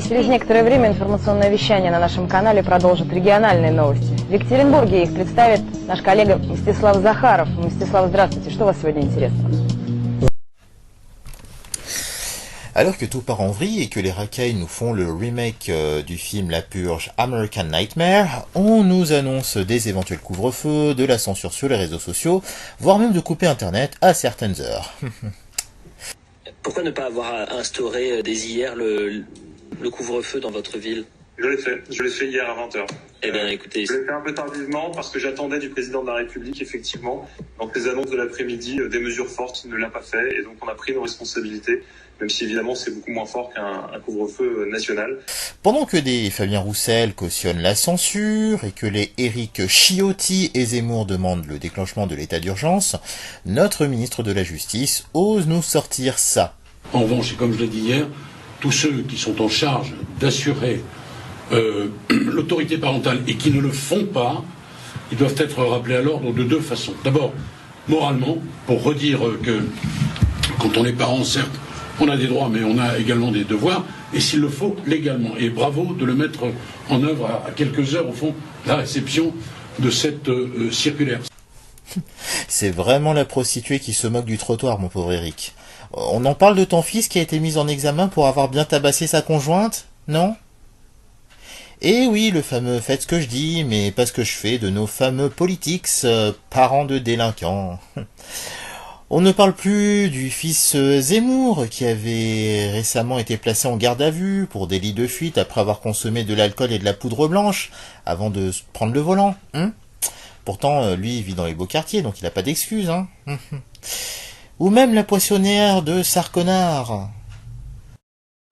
Через некоторое время информационное вещание на нашем канале продолжит региональные новости. В Екатеринбурге их представит наш коллега Мстислав Захаров. Мстислав, здравствуйте. Что у вас сегодня интересно? Alors que tout part en vrille et que les racailles nous font le remake du film La Purge American Nightmare, on nous annonce des éventuels couvre-feux, de la censure sur les réseaux sociaux, voire même de couper Internet à certaines heures. Pourquoi ne pas avoir instauré dès hier le couvre-feu dans votre ville ? Je l'ai fait hier à 20h. Eh bien, écoutez... Je l'ai fait un peu tardivement parce que j'attendais du président de la République, effectivement. Donc les annonces de l'après-midi, des mesures fortes, il ne l'a pas fait. Et donc on a pris nos responsabilités, même si évidemment c'est beaucoup moins fort qu'un couvre-feu national. Pendant que des Fabien Roussel cautionnent la censure et que les Éric Ciotti et Zemmour demandent le déclenchement de l'état d'urgence, notre ministre de la Justice ose nous sortir ça. En revanche, et comme je l'ai dit hier, tous ceux qui sont en charge d'assurer l'autorité parentale et qui ne le font pas, ils doivent être rappelés à l'ordre de deux façons. D'abord, moralement, pour redire que quand on est parent, certes, on a des droits, mais on a également des devoirs, et s'il le faut, légalement. Et bravo de le mettre en œuvre à quelques heures, au fond, de la réception de cette circulaire. C'est vraiment la prostituée qui se moque du trottoir, mon pauvre Eric. On en parle de ton fils qui a été mis en examen pour avoir bien tabassé sa conjointe, non ? Et oui, le fameux « faites ce que je dis, mais pas ce que je fais » de nos fameux politiques, parents de délinquants. On ne parle plus du fils Zemmour, qui avait récemment été placé en garde à vue pour délit de fuite après avoir consommé de l'alcool et de la poudre blanche avant de prendre le volant. Pourtant, lui, il vit dans les beaux quartiers, donc il n'a pas d'excuses. Ou même la poissonnière de Sarconard.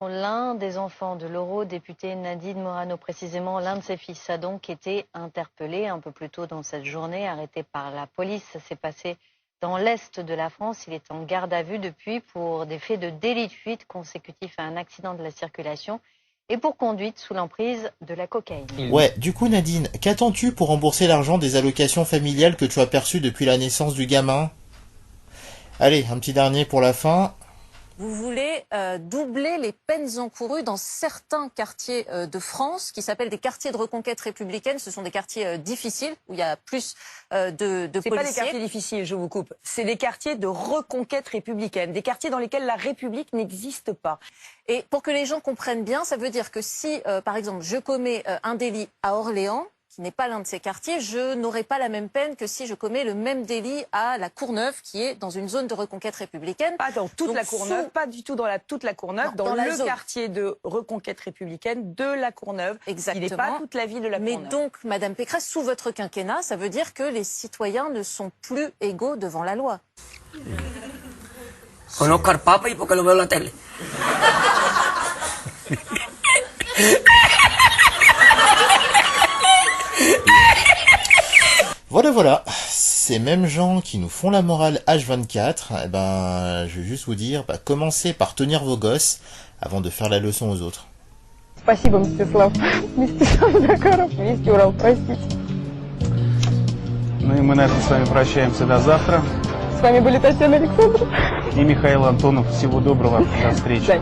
L'un des enfants de l'eurodéputée Nadine Morano, précisément l'un de ses fils, a donc été interpellé un peu plus tôt dans cette journée, arrêté par la police. Ça s'est passé dans l'est de la France. Il est en garde à vue depuis pour des faits de délit de fuite consécutifs à un accident de la circulation et pour conduite sous l'emprise de la cocaïne. Ouais, du coup Nadine, qu'attends-tu pour rembourser l'argent des allocations familiales que tu as perçues depuis la naissance du gamin ? Allez, un petit dernier pour la fin. Vous voulez doubler les peines encourues dans certains quartiers de France qui s'appellent des quartiers de reconquête républicaine. Ce sont des quartiers difficiles où il y a plus de policiers. C'est pas des quartiers difficiles, je vous coupe. C'est des quartiers de reconquête républicaine, des quartiers dans lesquels la République n'existe pas. Et pour que les gens comprennent bien, ça veut dire que si, par exemple, je commets un délit à Orléans, qui n'est pas l'un de ces quartiers, je n'aurai pas la même peine que si je commets le même délit à la Courneuve, qui est dans une zone de reconquête républicaine. Pas dans toute la Courneuve, pas du tout dans toute la Courneuve, non, dans le zone. Quartier de reconquête républicaine de la Courneuve. Exactement. Il n'est pas toute la ville de la Courneuve. Mais donc, Madame Pécresse, sous votre quinquennat, ça veut dire que les citoyens ne sont plus égaux devant la loi. Conozco al Papa y porque lo veo en la tele. Voilà, ces mêmes gens qui nous font la morale H24, je vais juste vous dire, commencez par tenir vos gosses avant de faire la leçon aux autres. Спасибо, Мстислав. Мстислав Захаров, Вести Урал, простите. Ну и мы на этом с вами прощаемся до завтра. С вами были Татьяна Александровна И Михаил Антонов. Всего доброго, до встречи.